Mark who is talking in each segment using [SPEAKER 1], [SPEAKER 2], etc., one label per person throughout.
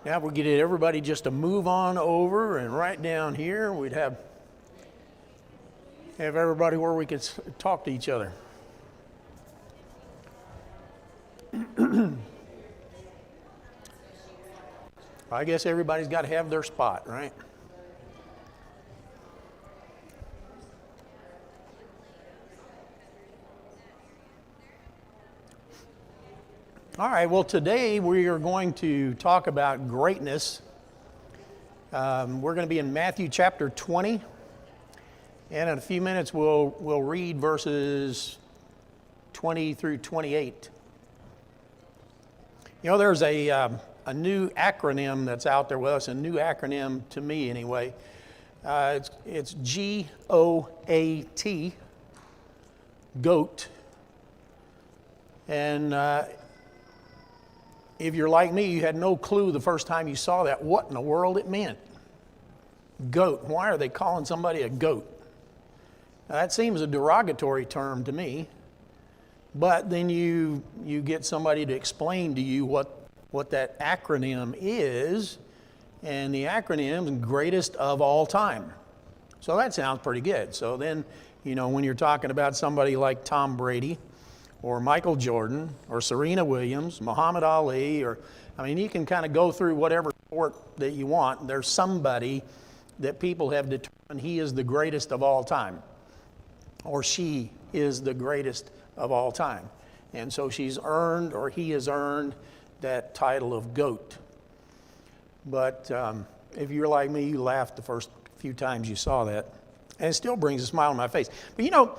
[SPEAKER 1] Now if we get everybody just to move on over and right down here, we'd have everybody where we could talk to each other. I guess everybody's got to have their spot, right? All right, well, today we are going to talk about greatness. We're going to be in Matthew chapter 20, and in a few minutes we'll read verses 20 through 28. You know, there's a new acronym that's out there with us, a new acronym to me anyway. It's GOAT, GOAT. And if you're like me, you had no clue the first time you saw that what in the world it meant. Goat. Why are they calling somebody a goat? Now, that seems a derogatory term to me. But then you get somebody to explain to you what that acronym is, and the acronym is greatest of all time. So that sounds pretty good. So then, you know, when you're talking about somebody like Tom Brady, or Michael Jordan, or Serena Williams, Muhammad Ali, or, I mean, you can kind of go through whatever sport that you want. There's somebody that people have determined he is the greatest of all time, or she is the greatest of all time. And so she's earned, or he has earned, that title of GOAT. But if you're like me, you laughed the first few times you saw that. And it still brings a smile on my face. But you know,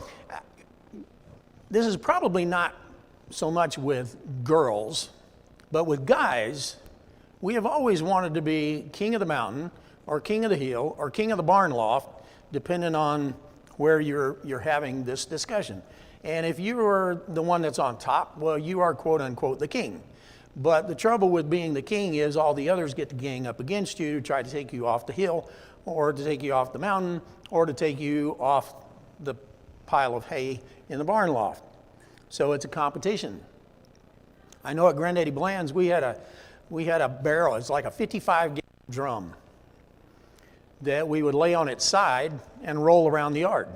[SPEAKER 1] this is probably not so much with girls, but with guys, we have always wanted to be king of the mountain, or king of the hill, or king of the barn loft, depending on where you're having this discussion. And if you are the one that's on top, well, you are quote unquote the king. But the trouble with being the king is all the others get to gang up against you to try to take you off the hill, or to take you off the mountain, or to take you off the pile of hay in the barn loft. So it's a competition. I know at Granddaddy Bland's we had a barrel. It's like a 55-gallon drum that we would lay on its side and roll around the yard.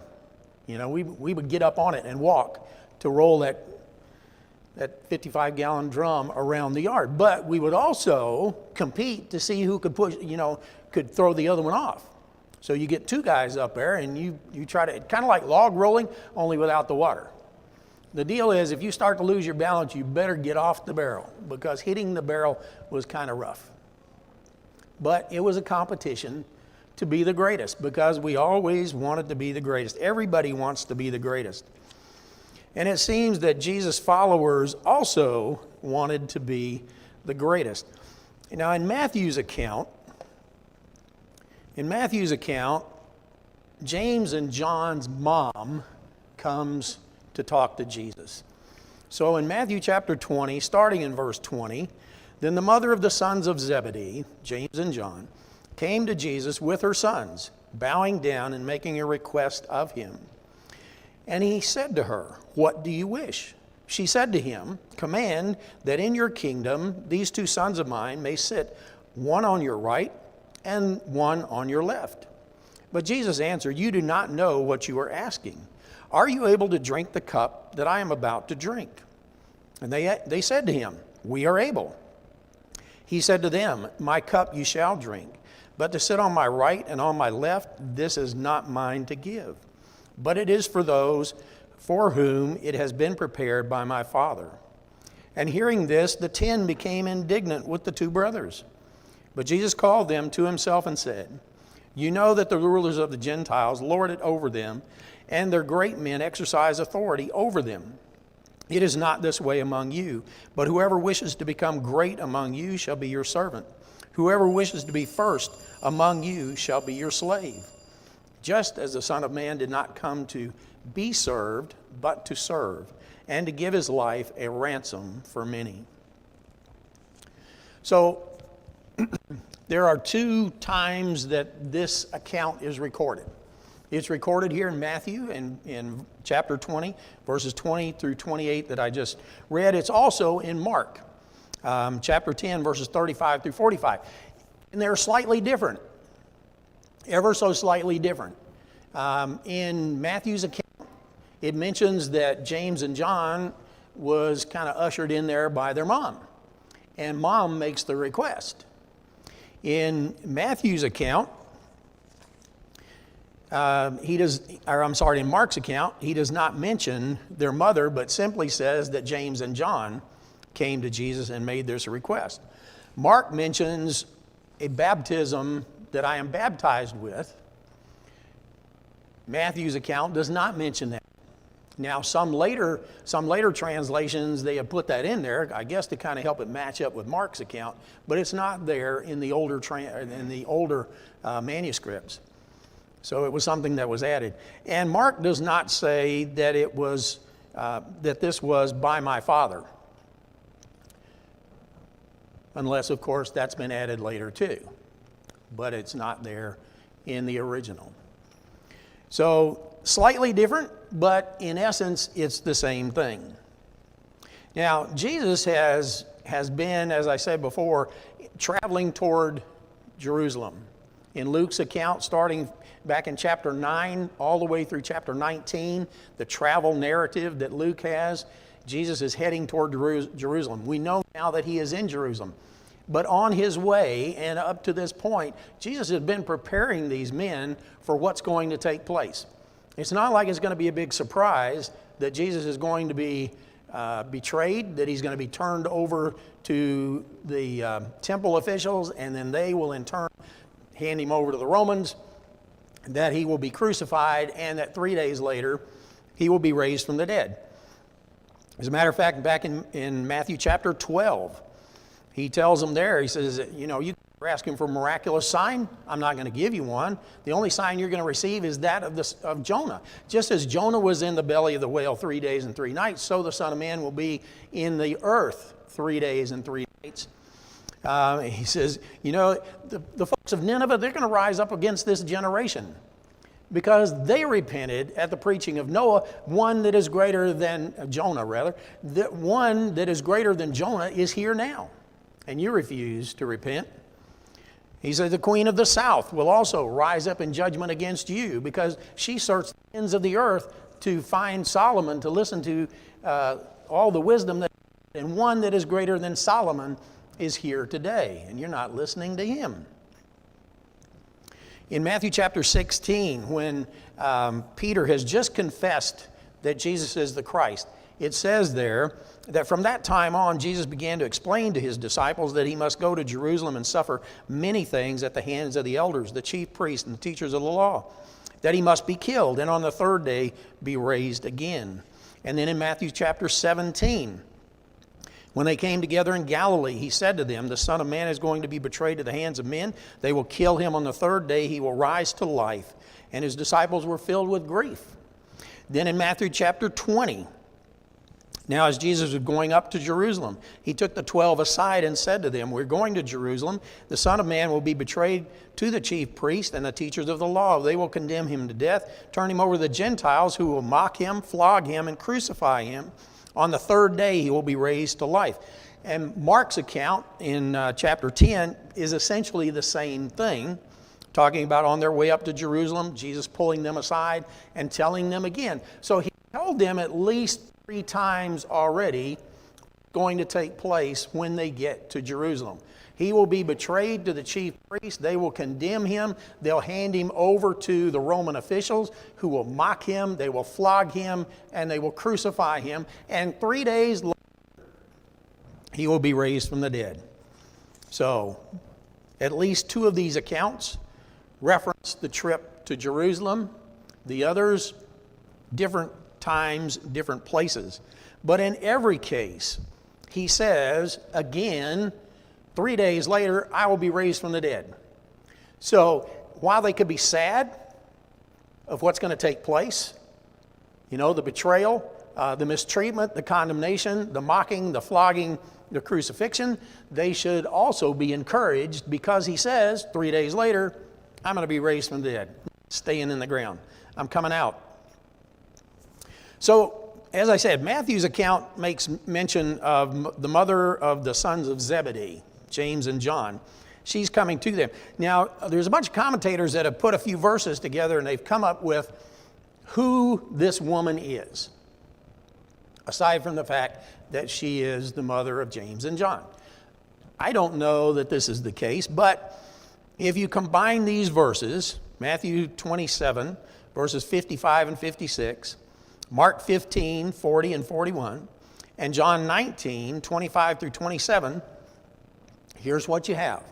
[SPEAKER 1] You know, we would get up on it and walk to roll that 55-gallon drum around the yard. But we would also compete to see who could could throw the other one off. So you get two guys up there and you try to, kind of like log rolling, only without the water. The deal is, if you start to lose your balance, you better get off the barrel, because hitting the barrel was kind of rough. But it was a competition to be the greatest, because we always wanted to be the greatest. Everybody wants to be the greatest. And it seems that Jesus' followers also wanted to be the greatest. Now, in Matthew's account, James and John's mom comes to talk to Jesus. So in Matthew chapter 20, starting in verse 20, then the mother of the sons of Zebedee, James and John, came to Jesus with her sons, bowing down and making a request of him. And he said to her, "What do you wish?" She said to him, "Command that in your kingdom these two sons of mine may sit, one on your right and one on your left." But Jesus answered, "You do not know what you are asking. Are you able to drink the cup that I am about to drink?" And they said to him, "We are able." He said to them, "My cup you shall drink, but to sit on my right and on my left, this is not mine to give, but it is for those for whom it has been prepared by my Father." And hearing this, the 10 became indignant with the two brothers. But Jesus called them to himself and said, "You know that the rulers of the Gentiles lord it over them, and their great men exercise authority over them. It is not this way among you, but whoever wishes to become great among you shall be your servant. Whoever wishes to be first among you shall be your slave. Just as the Son of Man did not come to be served, but to serve, and to give his life a ransom for many." So there are two times that this account is recorded. It's recorded here in Matthew in chapter 20, verses 20 through 28 that I just read. It's also in Mark. chapter 10, verses 35 through 45. And they're slightly different, ever so slightly different. In Matthew's account, it mentions that James and John was kind of ushered in there by their mom. And mom makes the request. In Matthew's account, in Mark's account, he does not mention their mother, but simply says that James and John came to Jesus and made this request. Mark mentions a baptism that I am baptized with. Matthew's account does not mention that. Now, some later translations, they have put that in there, I guess to kind of help it match up with Mark's account, but it's not there in the older manuscripts. So it was something that was added. And Mark does not say that it was that this was by my father, unless, of course, that's been added later too. But it's not there in the original. So slightly different, but in essence, it's the same thing. Now, Jesus has been, as I said before, traveling toward Jerusalem. In Luke's account, starting back in chapter 9 all the way through chapter 19, the travel narrative that Luke has, Jesus is heading toward Jerusalem. We know now that he is in Jerusalem. But on his way and up to this point, Jesus has been preparing these men for what's going to take place. It's not like it's going to be a big surprise that Jesus is going to be betrayed, that he's going to be turned over to the temple officials, and then they will in turn hand him over to the Romans, that he will be crucified, and that 3 days later he will be raised from the dead. As a matter of fact, back in Matthew chapter 12, he tells them there, he says, you're asking for a miraculous sign. I'm not going to give you one. The only sign you're going to receive is that of Jonah. Just as Jonah was in the belly of the whale 3 days and 3 nights, so the Son of Man will be in the earth 3 days and 3 nights. He says, the folks of Nineveh, they're going to rise up against this generation because they repented at the preaching of Noah, one that is greater than Jonah, rather. That one that is greater than Jonah is here now, and you refuse to repent. He said, the queen of the south will also rise up in judgment against you because she searched the ends of the earth to find Solomon, to listen to all the wisdom and one that is greater than Solomon is here today, and you're not listening to him. In Matthew chapter 16, when Peter has just confessed that Jesus is the Christ, it says there that from that time on, Jesus began to explain to his disciples that he must go to Jerusalem and suffer many things at the hands of the elders, the chief priests, and the teachers of the law, that he must be killed, and on the third day be raised again. And then in Matthew chapter 17, when they came together in Galilee, he said to them, the Son of Man is going to be betrayed to the hands of men. They will kill him on the third day. He will rise to life. And his disciples were filled with grief. Then in Matthew chapter 20, now as Jesus was going up to Jerusalem, he took the 12 aside and said to them, we're going to Jerusalem. The Son of Man will be betrayed to the chief priests and the teachers of the law. They will condemn him to death, turn him over to the Gentiles, who will mock him, flog him, and crucify him. On the third day, he will be raised to life. And Mark's account in chapter 10 is essentially the same thing, talking about on their way up to Jerusalem, Jesus pulling them aside and telling them again. So he told them at least 3 times already going to take place when they get to Jerusalem. He will be betrayed to the chief priests. They will condemn him. They'll hand him over to the Roman officials who will mock him. They will flog him and they will crucify him. And 3 days later, he will be raised from the dead. So, at least 2 of these accounts reference the trip to Jerusalem. The others, different times, different places. But in every case, he says, again, 3 days later, I will be raised from the dead. So while they could be sad of what's going to take place, the betrayal, the mistreatment, the condemnation, the mocking, the flogging, the crucifixion, they should also be encouraged because he says 3 days later, I'm going to be raised from the dead, staying in the ground. I'm coming out. So as I said, Matthew's account makes mention of the mother of the sons of Zebedee, James and John. She's coming to them. Now, there's a bunch of commentators that have put a few verses together and they've come up with who this woman is, aside from the fact that she is the mother of James and John. I don't know that this is the case, but if you combine these verses, Matthew 27, verses 55 and 56, Mark 15, 40 and 41, and John 19, 25 through 27, here's what you have.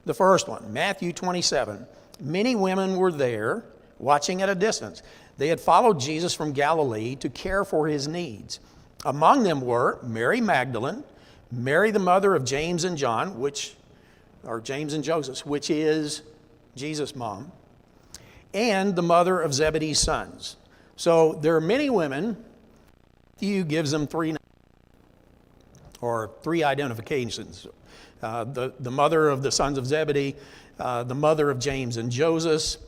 [SPEAKER 1] The first one, Matthew 27. Many women were there watching at a distance. They had followed Jesus from Galilee to care for his needs. Among them were Mary Magdalene, Mary the mother of James and John, or James and Joseph, which is Jesus' mom, and the mother of Zebedee's sons. So there are many women. Matthew gives them three identifications. The mother of the sons of Zebedee, the mother of James and Joseph,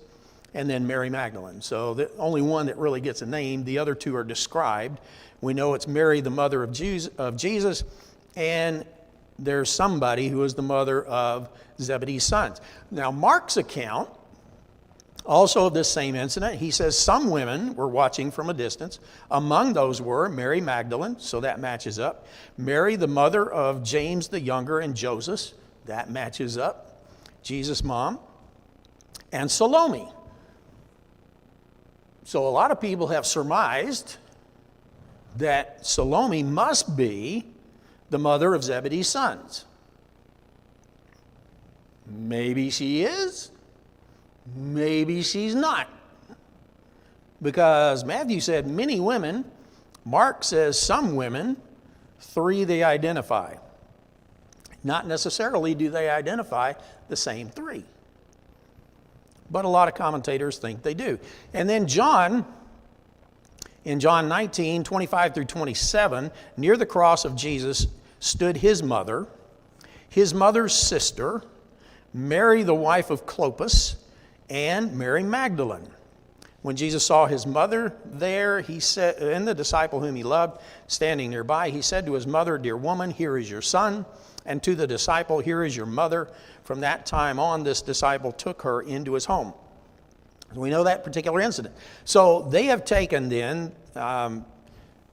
[SPEAKER 1] and then Mary Magdalene. So the only one that really gets a name, the other two are described. We know it's Mary, the mother of Jesus, and there's somebody who is the mother of Zebedee's sons. Now, Mark's account, also of this same incident, he says some women were watching from a distance. Among those were Mary Magdalene, so that matches up. Mary, the mother of James the younger and Joseph, that matches up. Jesus' mom. And Salome. So a lot of people have surmised that Salome must be the mother of Zebedee's sons. Maybe she is. Maybe she's not. Because Matthew said many women. Mark says some women. 3 they identify. Not necessarily do they identify the same 3. But a lot of commentators think they do. And then John, in John 19, 25 through 27, near the cross of Jesus stood his mother's sister, Mary the wife of Clopas, and Mary Magdalene. When Jesus saw his mother there, he said, and the disciple whom he loved, standing nearby, he said to his mother, "Dear woman, here is your son." And to the disciple, "Here is your mother." From that time on, this disciple took her into his home. We know that particular incident. So they have taken then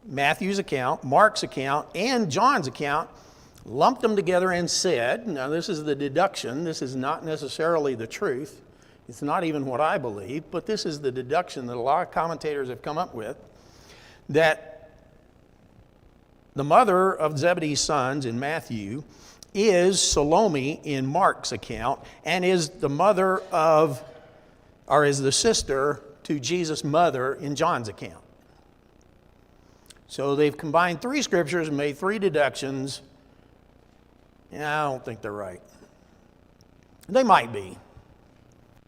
[SPEAKER 1] Matthew's account, Mark's account, and John's account, lumped them together and said, now this is the deduction, this is not necessarily the truth. It's not even what I believe, but this is the deduction that a lot of commentators have come up with, that the mother of Zebedee's sons in Matthew is Salome in Mark's account, and is the mother of, or is the sister to Jesus' mother in John's account. So they've combined 3 scriptures and made 3 deductions. Yeah, I don't think they're right. They might be.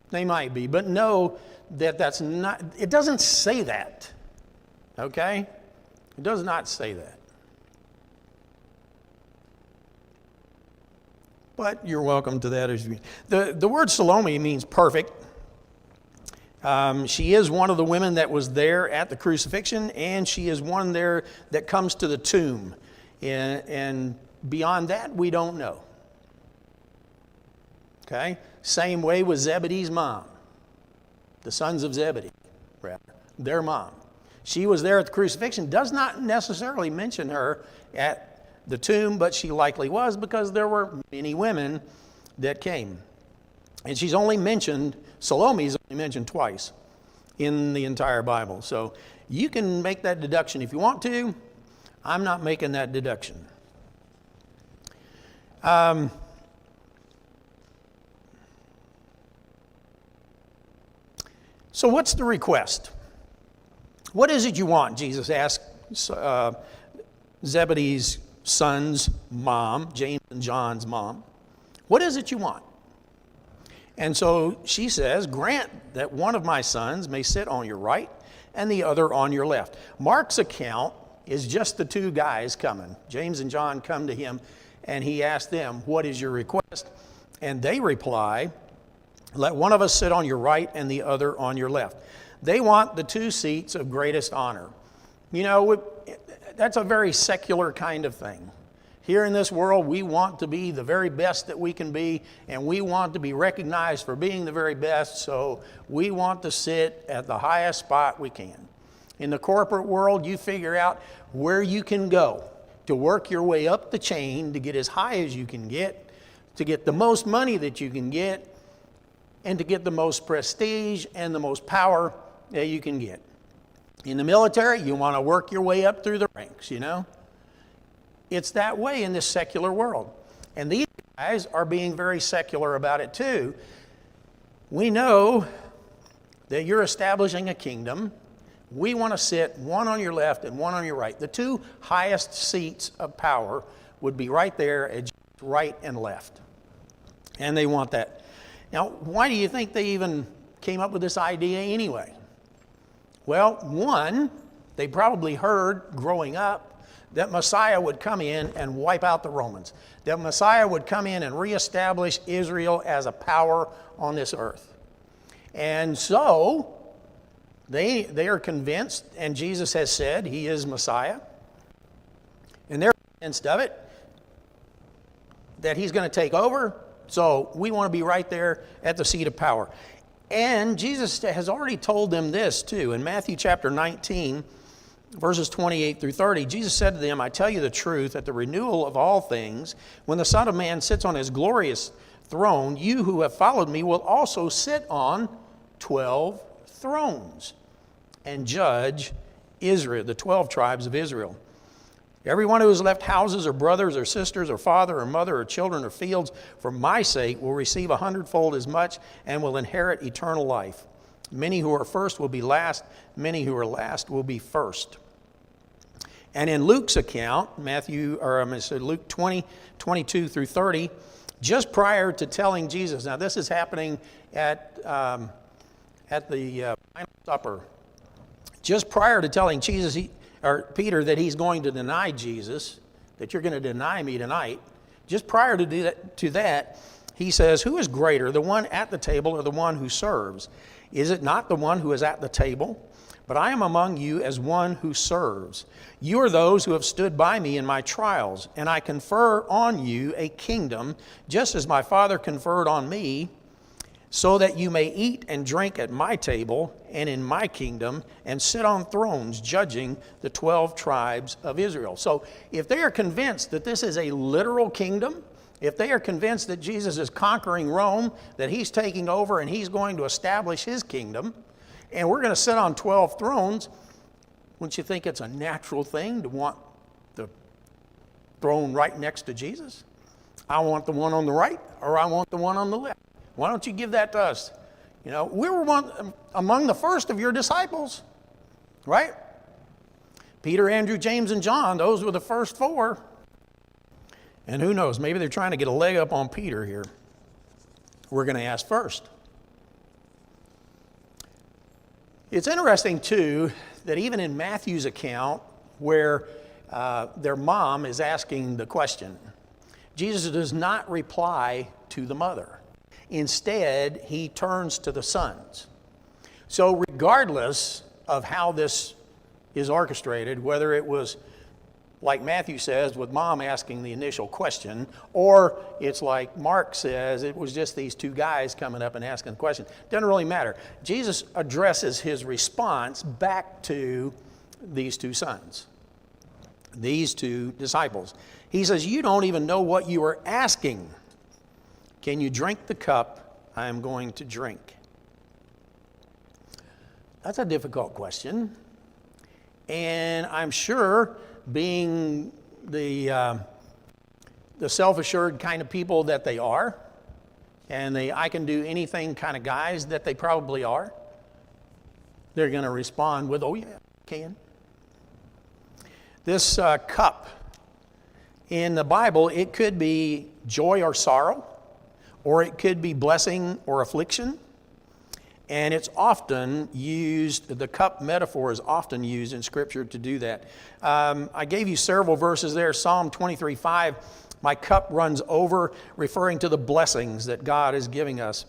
[SPEAKER 1] They might be, but know that that's not, it doesn't say that. Okay? It does not say that. But you're welcome to that. The word Salome means perfect. She is one of the women that was there at the crucifixion, and she is one there that comes to the tomb. And beyond that, we don't know. Okay? Same way with Zebedee's mom. The sons of Zebedee, rather. Their mom. She was there at the crucifixion. Does not necessarily mention her at the tomb, but she likely was, because there were many women that came. And she's only mentioned, Salome's only mentioned twice in the entire Bible. So you can make that deduction if you want to. I'm not making that deduction. So what's the request? What is it you want? Jesus asked Zebedee's son's mom, James and John's mom. What is it you want? And so she says, "Grant that one of my sons may sit on your right and the other on your left." Mark's account is just the 2 guys coming. James and John come to him, and he asked them, "What is your request?" And they reply, "Let one of us sit on your right and the other on your left." They want the 2 seats of greatest honor. You know, that's a very secular kind of thing. Here in this world, we want to be the very best that we can be, and we want to be recognized for being the very best, so we want to sit at the highest spot we can. In the corporate world, you figure out where you can go to work your way up the chain to get as high as you can get, to get the most money that you can get, and to get the most prestige and the most power that you can get. In the military, you want to work your way up through the ranks, you know? It's that way in this secular world. And these guys are being very secular about it too. We know that you're establishing a kingdom. We want to sit one on your left and one on your right. The two highest seats of power would be right there at right and left. And they want that. Now, why do you think they even came up with this idea anyway? Well, one, they probably heard growing up that Messiah would come in and wipe out the Romans. That Messiah would come in and reestablish Israel as a power on this earth. And so they are convinced, and Jesus has said he is Messiah. And they're convinced of it, that he's going to take over. So we want to be right there at the seat of power. And Jesus has already told them this too. In Matthew chapter 19, verses 28 through 30, Jesus said to them, I tell you the truth, at the renewal of all things, when the Son of Man sits on his glorious throne, you who have followed me will also sit on 12 thrones and judge Israel, the 12 tribes of Israel. Everyone who has left houses or brothers or sisters or father or mother or children or fields for my sake will receive 100-fold as much and will inherit eternal life. Many who are first will be last. Many who are last will be first. And in Luke's account, Luke 20, 22 through 30, just prior to telling Jesus, now this is happening at the Final Supper. Just prior to telling Peter that he's going to deny Jesus, that you're going to deny me tonight, just prior to that, he says, who is greater, the one at the table or the one who serves? Is it not the one who is at the table? But I am among you as one who serves. You are those who have stood by me in my trials, and I confer on you a kingdom, just as my Father conferred on me, so that you may eat and drink at my table and in my kingdom, and sit on thrones judging the 12 tribes of Israel. So if they are convinced that this is a literal kingdom, if they are convinced that Jesus is conquering Rome, that he's taking over and he's going to establish his kingdom, and we're going to sit on 12 thrones, wouldn't you think it's a natural thing to want the throne right next to Jesus? I want the one on the right, or I want the one on the left. Why don't you give that to us? You know, we were among the first of your disciples, right? Peter, Andrew, James, and John, those were the first four. And who knows, maybe they're trying to get a leg up on Peter here. We're going to ask first. It's interesting, too, that even in Matthew's account, where their mom is asking the question, Jesus does not reply to the mother. Instead, he turns to the sons. So regardless of how this is orchestrated, whether it was, like Matthew says, with mom asking the initial question, or it's like Mark says, it was just these two guys coming up and asking the question. Doesn't really matter. Jesus addresses his response back to these two sons, these two disciples. He says, you don't even know what you are asking. Can you drink the cup I am going to drink? That's a difficult question. And I'm sure, being the self-assured kind of people that they are, and the I can do anything kind of guys that they probably are, they're going to respond with, oh yeah, can. This cup, in the Bible, it could be joy or sorrow, or it could be blessing or affliction. And it's often used, the cup metaphor is often used in Scripture to do that. I gave you several verses there. Psalm 23:5, my cup runs over, referring to the blessings that God is giving us.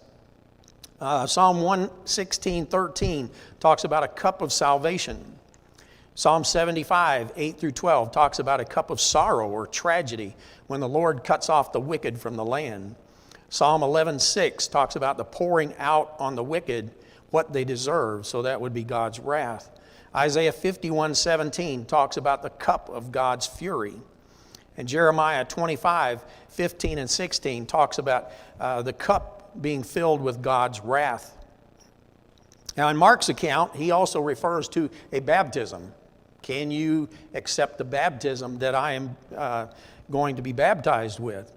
[SPEAKER 1] Psalm 116:13 talks about a cup of salvation. Psalm 75, 8 through 12 talks about a cup of sorrow or tragedy when the Lord cuts off the wicked from the land. Psalm 11:6 talks about the pouring out on the wicked what they deserve, so that would be God's wrath. Isaiah 51:17 talks about the cup of God's fury. And Jeremiah 25:15 and 16 talks about the cup being filled with God's wrath. Now in Mark's account, he also refers to a baptism. Can you accept the baptism that I am going to be baptized with?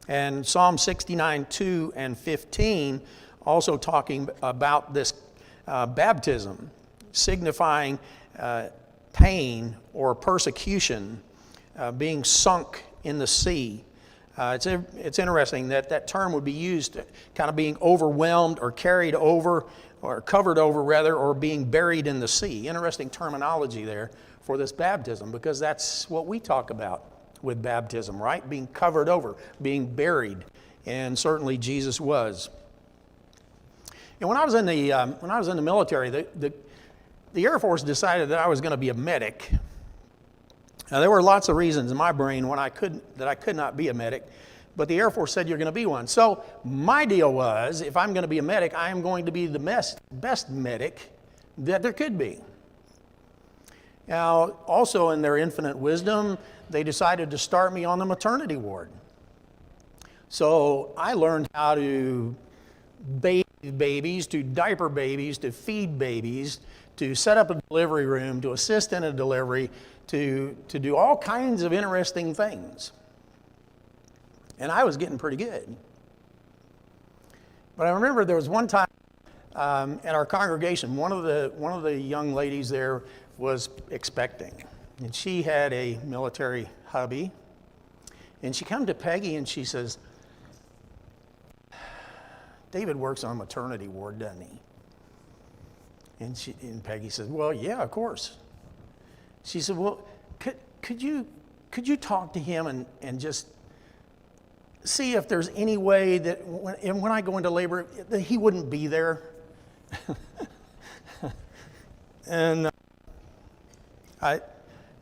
[SPEAKER 1] And Psalm 69:2 and 15 also talking about this baptism, signifying pain or persecution, being sunk in the sea. It's interesting that term would be used kind of being overwhelmed or carried over or covered over rather, or being buried in the sea. Interesting terminology there for this baptism, because that's what we talk about with baptism, right? Being covered over, being buried, and certainly Jesus was. And when I was in the military, the Air Force decided that I was going to be a medic. Now there were lots of reasons in my brain that I could not be a medic, but the Air Force said you're going to be one. So my deal was, if I'm going to be a medic, I am going to be the best medic that there could be. Now, also in their infinite wisdom, they decided to start me on the maternity ward. So I learned how to bathe babies, to diaper babies, to feed babies, to set up a delivery room, to assist in a delivery, to do all kinds of interesting things. And I was getting pretty good. But I remember there was one time at our congregation, one of the young ladies there was expecting. And she had a military hubby. And she come to Peggy and she says, "David works on a maternity ward, doesn't he?" And Peggy said, "Well, yeah, of course." She said, "Well, could you talk to him and just see if there's any way that when I go into labor, that he wouldn't be there?" And I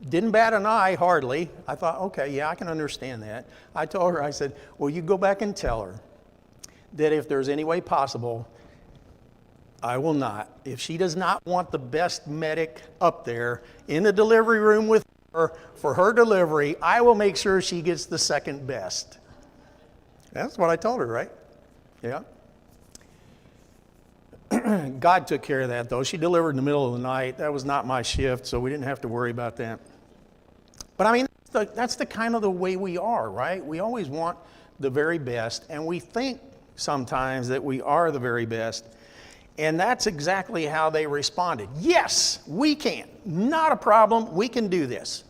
[SPEAKER 1] didn't bat an eye, hardly. I thought, okay, yeah, I can understand that. I told her, I said, "Well, you go back and tell her that if there's any way possible, I will not. If she does not want the best medic up there in the delivery room with her for her delivery, I will make sure she gets the second best." That's what I told her, right? Yeah. God took care of that, though. She delivered in the middle of the night. That was not my shift, so we didn't have to worry about that. But I mean, that's the kind of the way we are, right? We always want the very best, and we think sometimes that we are the very best. And that's exactly how they responded. Yes, we can. Not a problem. We can do this.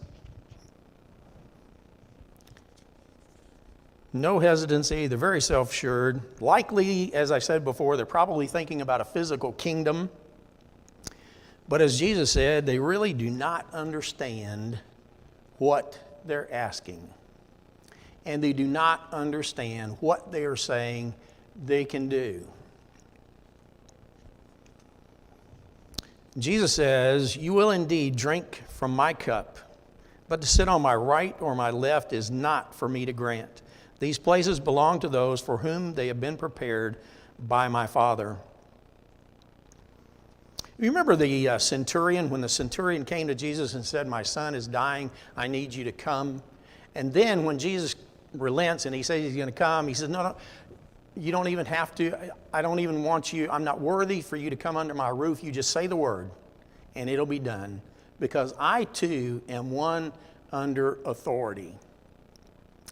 [SPEAKER 1] No hesitancy. They're very self-assured. Likely, as I said before, they're probably thinking about a physical kingdom. But as Jesus said, they really do not understand what they're asking. And they do not understand what they are saying they can do. Jesus says, "You will indeed drink from my cup, but to sit on my right or my left is not for me to grant. These places belong to those for whom they have been prepared by my Father." You remember the centurion, when the centurion came to Jesus and said, "My son is dying, I need you to come." And then when Jesus relents and he says he's going to come, he says, no, you don't even have to. I don't even want you. I'm not worthy for you to come under my roof. You just say the word and it'll be done, because I too am one under authority.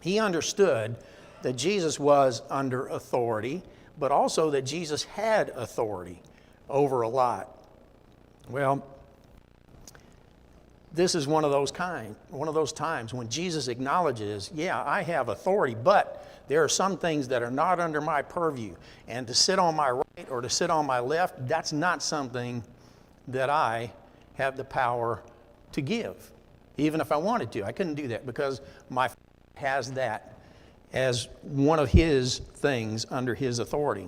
[SPEAKER 1] He understood that Jesus was under authority, but also that Jesus had authority over a lot. Well, this is one of those times when Jesus acknowledges, yeah, I have authority, but there are some things that are not under my purview. And to sit on my right or to sit on my left, that's not something that I have the power to give. Even if I wanted to, I couldn't do that, because my Father has that as one of his things under his authority.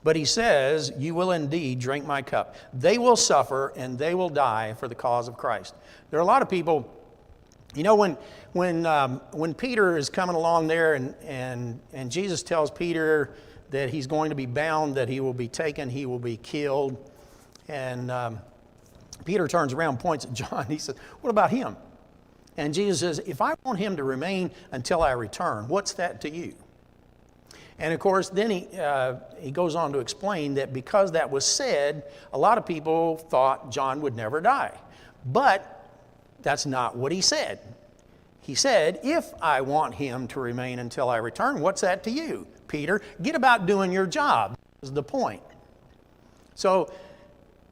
[SPEAKER 1] But he says, you will indeed drink my cup. They will suffer and they will die for the cause of Christ. There are a lot of people, you know, when Peter is coming along there and Jesus tells Peter that he's going to be bound, that he will be taken, he will be killed. And Peter turns around and points at John. He says, what about him? And Jesus says, if I want him to remain until I return, what's that to you? And of course, then he goes on to explain that because that was said, a lot of people thought John would never die. But that's not what he said. He said, if I want him to remain until I return, what's that to you, Peter? Get about doing your job, is the point. So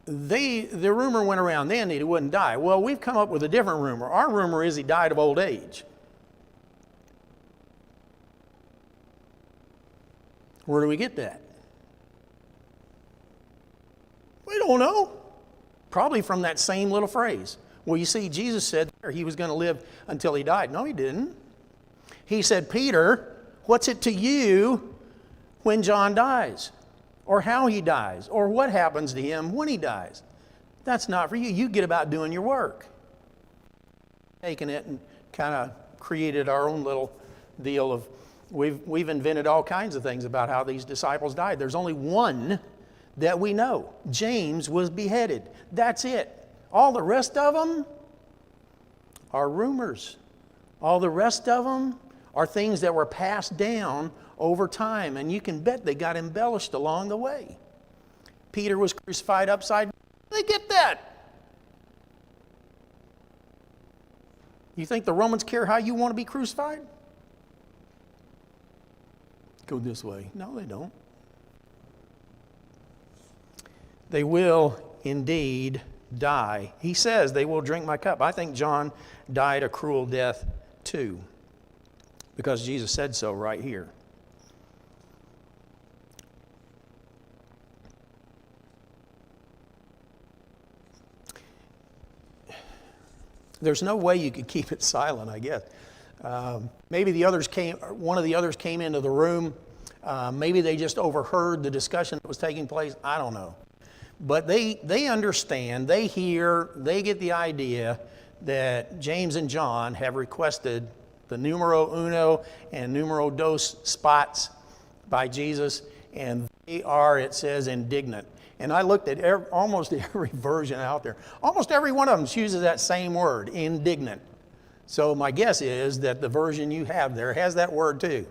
[SPEAKER 1] the rumor went around then that he wouldn't die. Well, we've come up with a different rumor. Our rumor is he died of old age. Where do we get that? We don't know. Probably from that same little phrase. Well, you see, Jesus said he was going to live until he died. No, he didn't. He said, Peter, what's it to you when John dies? Or how he dies? Or what happens to him when he dies? That's not for you. You get about doing your work. Taking it and kind of created our own little deal of We've invented all kinds of things about how these disciples died. There's only one that we know. James was beheaded. That's it. All the rest of them are rumors. All the rest of them are things that were passed down over time, and you can bet they got embellished along the way. Peter was crucified upside down. They get that. You think the Romans care how you want to be crucified? Go this way. No, they don't. They will indeed die. He says they will drink my cup. I think John died a cruel death too, because Jesus said so right here. There's no way you could keep it silent, I guess. Maybe one of the others came into the room. Maybe they just overheard the discussion that was taking place. I don't know. But they understand, they hear, they get the idea that James and John have requested the numero uno and numero dos spots by Jesus, and they are, it says, indignant. And I looked at almost every version out there. Almost every one of them uses that same word, indignant. So my guess is that the version you have there has that word too.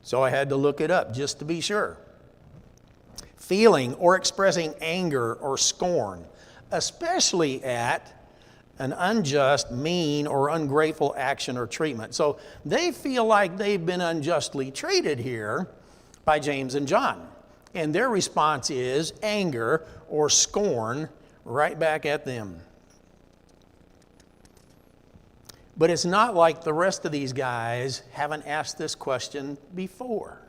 [SPEAKER 1] So I had to look it up just to be sure. Feeling or expressing anger or scorn, especially at an unjust, mean, or ungrateful action or treatment. So they feel like they've been unjustly treated here by James and John. And their response is anger or scorn right back at them. But it's not like the rest of these guys haven't asked this question before.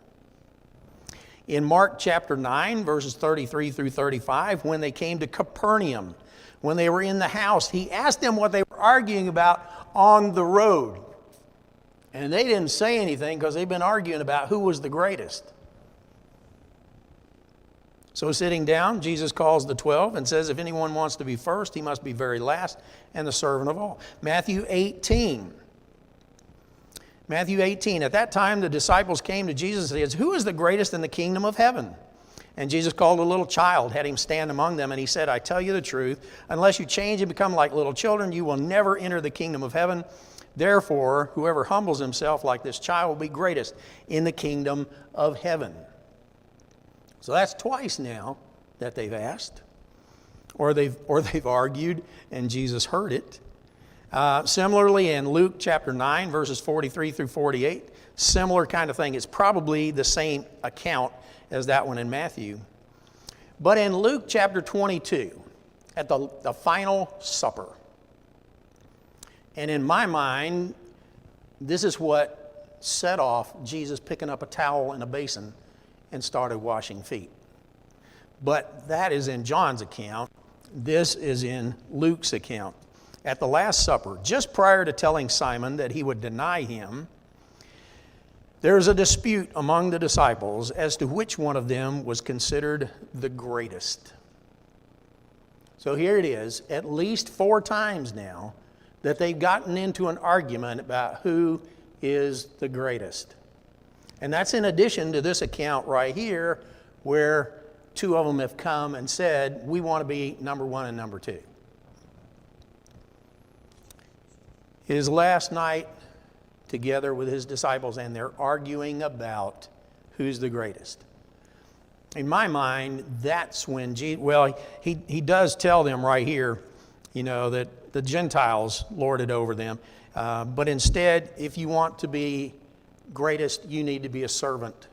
[SPEAKER 1] In Mark chapter 9, verses 33 through 35, when they came to Capernaum, when they were in the house, he asked them what they were arguing about on the road. And they didn't say anything because they've been arguing about who was the greatest. So sitting down, Jesus calls the 12 and says, if anyone wants to be first, he must be very last and the servant of all. Matthew 18. At that time, the disciples came to Jesus and said, who is the greatest in the kingdom of heaven? And Jesus called a little child, had him stand among them, and he said, I tell you the truth, unless you change and become like little children, you will never enter the kingdom of heaven. Therefore, whoever humbles himself like this child will be greatest in the kingdom of heaven. So that's twice now that they've asked, or they've argued, and Jesus heard it. Similarly, in Luke chapter 9, verses 43 through 48, similar kind of thing. It's probably the same account as that one in Matthew. But in Luke chapter 22, at the final supper, and in my mind, this is what set off Jesus picking up a towel and a basin and started washing feet. But that is in John's account. This is in Luke's account. At the Last Supper, just prior to telling Simon that he would deny him, There is a dispute among the disciples as to which one of them was considered the greatest. So here it is, at least 4 times now, that they've gotten into an argument about who is the greatest. And that's in addition to this account right here, where 2 of them have come and said, we want to be number 1 and number 2. His last night together with his disciples, and they're arguing about who's the greatest. In my mind, that's when Jesus, he does tell them right here, that the Gentiles lorded over them. But instead, if you want to be greatest, you need to be a servant.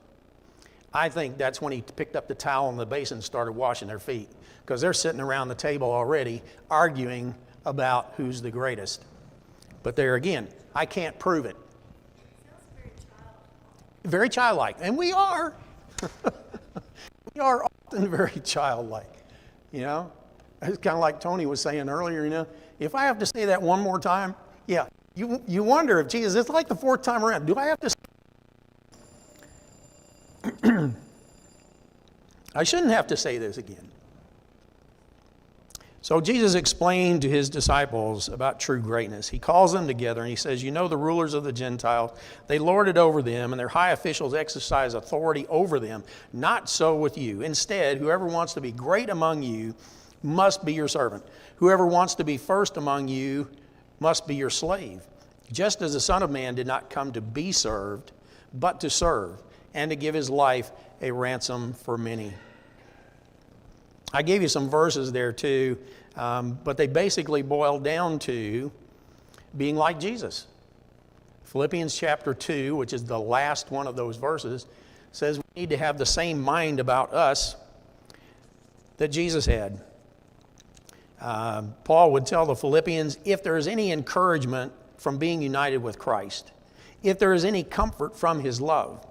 [SPEAKER 1] I think that's when he picked up the towel in the basin and started washing their feet, because they're sitting around the table already arguing about who's the greatest. But there again, I can't prove it. Very childlike. And we are. We are often very childlike. It's kind of like Tony was saying earlier, if I have to say that one more time, yeah, you wonder if, Jesus, it's like the 4th time around. Do I have to say I shouldn't have to say this again. So Jesus explained to his disciples about true greatness. He calls them together and he says, the rulers of the Gentiles, they lord it over them, and their high officials exercise authority over them. Not so with you. Instead, whoever wants to be great among you must be your servant. Whoever wants to be first among you must be your slave. Just as the Son of Man did not come to be served, but to serve, and to give his life a ransom for many. I gave you some verses there too, but they basically boil down to being like Jesus. Philippians chapter 2, which is the last one of those verses, says we need to have the same mind about us that Jesus had. Paul would tell the Philippians, if there is any encouragement from being united with Christ, if there is any comfort from his love,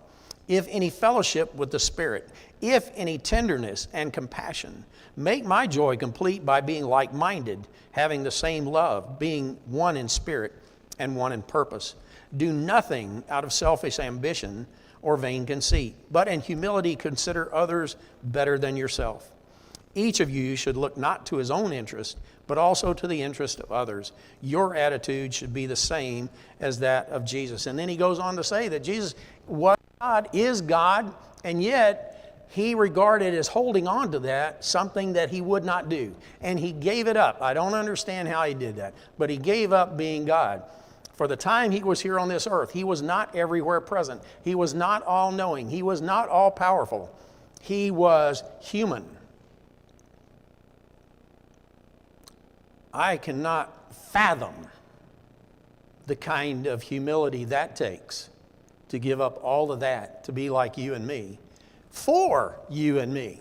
[SPEAKER 1] if any fellowship with the Spirit, if any tenderness and compassion, make my joy complete by being like-minded, having the same love, being one in spirit and one in purpose. Do nothing out of selfish ambition or vain conceit, but in humility consider others better than yourself. Each of you should look not to his own interest, but also to the interest of others. Your attitude should be the same as that of Jesus. And then he goes on to say that Jesus was God, is God, and yet he regarded as holding on to that something that he would not do. And he gave it up. I don't understand how he did that, but he gave up being God. For the time he was here on this earth, he was not everywhere present. He was not all-knowing. He was not all-powerful. He was human. I cannot fathom the kind of humility that takes to give up all of that to be like you and me, for you and me.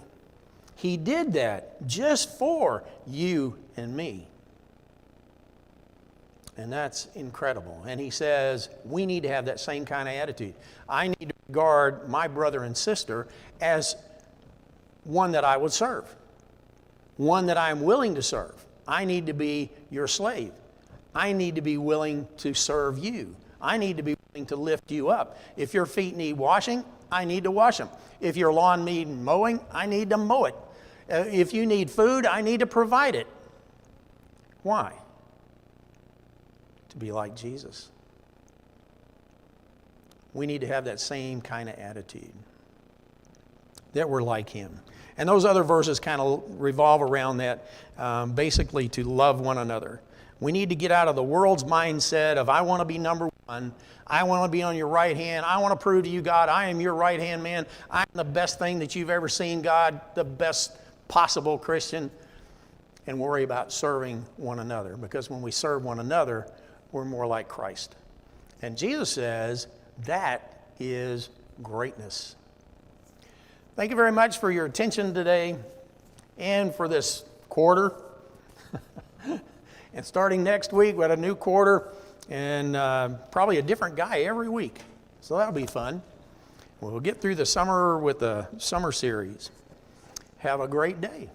[SPEAKER 1] He did that just for you and me. And that's incredible. And he says, we need to have that same kind of attitude. I need to regard my brother and sister as one that I would serve, one that I am willing to serve. I need to be your slave. I need to be willing to serve you. I need to be willing to lift you up. If your feet need washing, I need to wash them. If your lawn needs mowing, I need to mow it. If you need food, I need to provide it. Why? To be like Jesus. We need to have that same kind of attitude, that we're like him. And those other verses kind of revolve around that, basically to love one another. We need to get out of the world's mindset of, I want to be number one. I want to be on your right hand. I want to prove to you, God, I am your right hand man. I'm the best thing that you've ever seen, God, the best possible Christian. And worry about serving one another, because when we serve one another, we're more like Christ. And Jesus says that is greatness. Thank you very much for your attention today and for this quarter. And starting next week, we had a new quarter and probably a different guy every week. So that'll be fun. We'll get through the summer with the summer series. Have a great day.